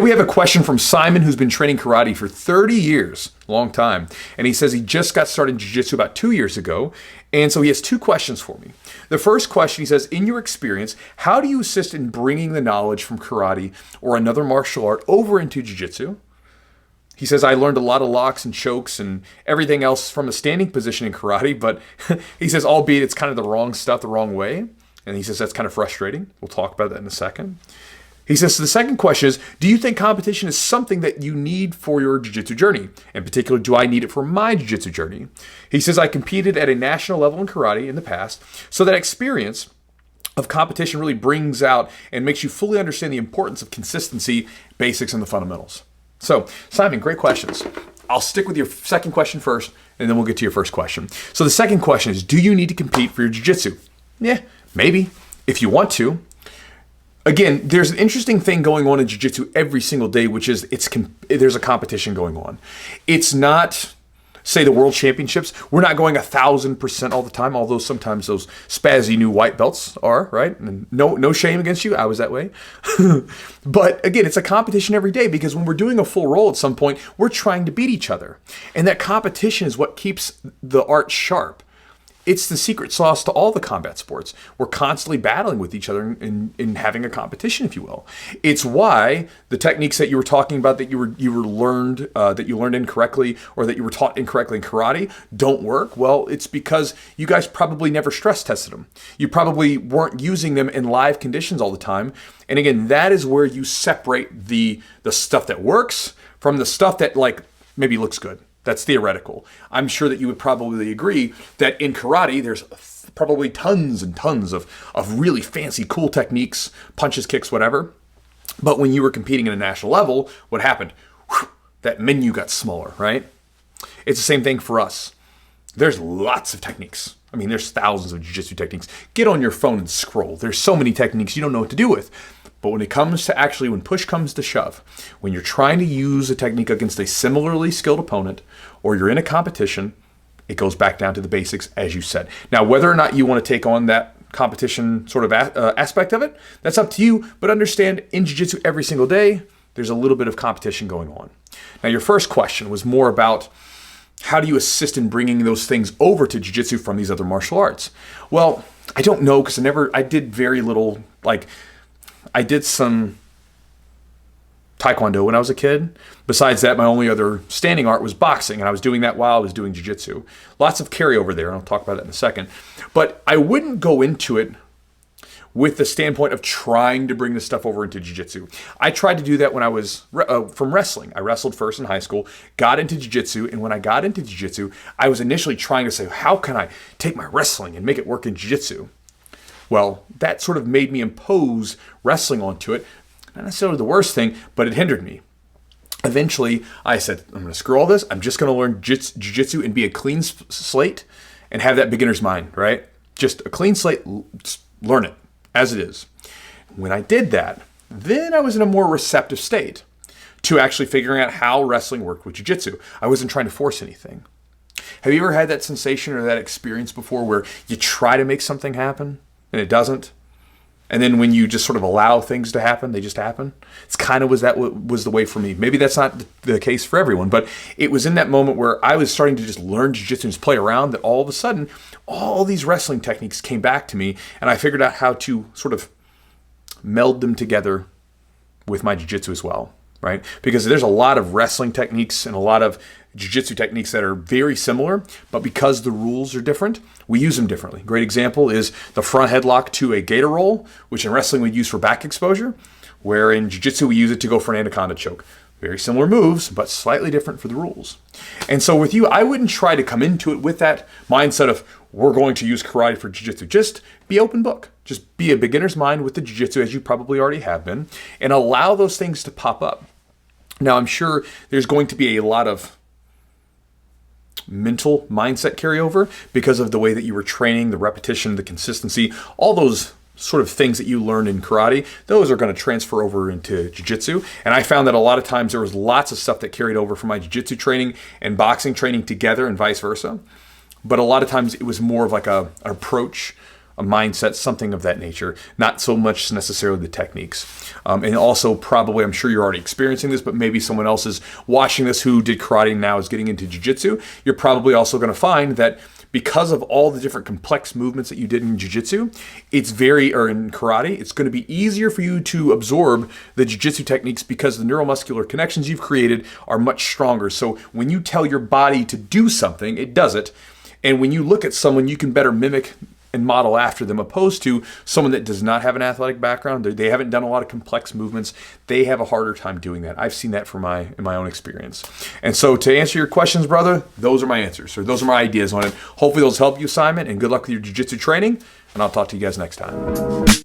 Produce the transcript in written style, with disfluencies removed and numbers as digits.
we have a question from Simon, who's been training karate for 30 years, long time. And he says he just got started in jiu-jitsu about 2 years ago. And so he has two questions for me. The first question, he says, in your experience, how do you assist in bringing the knowledge from karate or another martial art over into jiu-jitsu? He says, I learned a lot of locks and chokes and everything else from a standing position in karate, but he says, albeit it's kind of the wrong stuff, the wrong way. And he says, that's kind of frustrating. We'll talk about that in a second. He says, so the second question is, do you think competition is something that you need for your jiu-jitsu journey? In particular, do I need it for my jiu-jitsu journey? He says, I competed at a national level in karate in the past, so that experience of competition really brings out and makes you fully understand the importance of consistency, basics, and the fundamentals. So, Simon, great questions. I'll stick with your second question first, and then we'll get to your first question. So the second question is, do you need to compete for your jiu-jitsu? Yeah, maybe, if you want to. Again, there's an interesting thing going on in jiu-jitsu every single day, which is there's a competition going on. It's not, say, the world championships. We're not going 1,000% all the time, although sometimes those spazzy new white belts are, right? And no shame against you. I was that way. But again, it's a competition every day because when we're doing a full roll at some point, we're trying to beat each other. And that competition is what keeps the art sharp. It's the secret sauce to all the combat sports. We're constantly battling with each other in having a competition, if you will. It's why the techniques that you were talking about that you learned incorrectly or that you were taught incorrectly in karate don't work. Well, it's because you guys probably never stress tested them. You probably weren't using them in live conditions all the time. And again, that is where you separate the stuff that works from the stuff that like maybe looks good. That's theoretical. I'm sure that you would probably agree that in karate, there's probably tons and tons of really fancy, cool techniques, punches, kicks, whatever. But when you were competing at a national level, what happened? Whew, that menu got smaller, right? It's the same thing for us. There's lots of techniques. I mean, there's thousands of jiu-jitsu techniques. Get on your phone and scroll. There's so many techniques you don't know what to do with. But when it comes to actually, when push comes to shove, when you're trying to use a technique against a similarly skilled opponent, or you're in a competition, it goes back down to the basics, as you said. Now, whether or not you want to take on that competition sort of aspect of it, that's up to you. But understand, in jiu-jitsu every single day, there's a little bit of competition going on. Now, your first question was more about how do you assist in bringing those things over to jiu-jitsu from these other martial arts? Well, I don't know because I did very little, I did some Taekwondo when I was a kid. Besides that, my only other standing art was boxing, and I was doing that while I was doing jiu-jitsu. Lots of carryover there, and I'll talk about that in a second. But I wouldn't go into it with the standpoint of trying to bring this stuff over into jiu-jitsu. I tried to do that when I was from wrestling. I wrestled first in high school, got into jiu-jitsu, and when I got into jiu-jitsu, I was initially trying to say, how can I take my wrestling and make it work in jiu-jitsu? Well, that sort of made me impose wrestling onto it. Not necessarily the worst thing, but it hindered me. Eventually, I said, I'm going to screw all this. I'm just going to learn jiu-jitsu and be a clean slate and have that beginner's mind, right? Just a clean slate, just learn it as it is. When I did that, then I was in a more receptive state to actually figuring out how wrestling worked with jiu-jitsu. I wasn't trying to force anything. Have you ever had that sensation or that experience before where you try to make something happen and it doesn't? And then when you just sort of allow things to happen, they just happen. It's kind of was the way for me. Maybe that's not the case for everyone, but it was in that moment where I was starting to just learn jiu-jitsu and just play around that all of a sudden, all these wrestling techniques came back to me, and I figured out how to sort of meld them together with my jiu-jitsu as well, right? Because there's a lot of wrestling techniques and a lot of jiu-jitsu techniques that are very similar, but because the rules are different, we use them differently. Great example is the front headlock to a gator roll, which in wrestling we use for back exposure, where in jiu-jitsu we use it to go for an anaconda choke. Very similar moves, but slightly different for the rules. And so with you, I wouldn't try to come into it with that mindset of we're going to use karate for jiu-jitsu. Just be open book. Just be a beginner's mind with the jiu-jitsu, as you probably already have been, and allow those things to pop up. Now, I'm sure there's going to be a lot of mental mindset carryover because of the way that you were training, the repetition, the consistency, all those sort of things that you learned in karate, those are going to transfer over into jiu-jitsu. And I found that a lot of times there was lots of stuff that carried over from my jiu-jitsu training and boxing training together and vice versa. But a lot of times it was more of like an approach a mindset, something of that nature, not so much necessarily the techniques. And also probably, I'm sure you're already experiencing this, but maybe someone else is watching this who did karate and now is getting into jiu-jitsu. You're probably also going to find that because of all the different complex movements that you did in jiu-jitsu, or in karate, it's going to be easier for you to absorb the jiu-jitsu techniques because the neuromuscular connections you've created are much stronger. So when you tell your body to do something, it does it. And when you look at someone, you can better mimic and model after them, opposed to someone that does not have an athletic background. They haven't done a lot of complex movements. They have a harder time doing that. I've seen that in my own experience. And so to answer your questions, brother, those are my answers, or those are my ideas on it. Hopefully those help you, Simon, and good luck with your jiu-jitsu training, and I'll talk to you guys next time.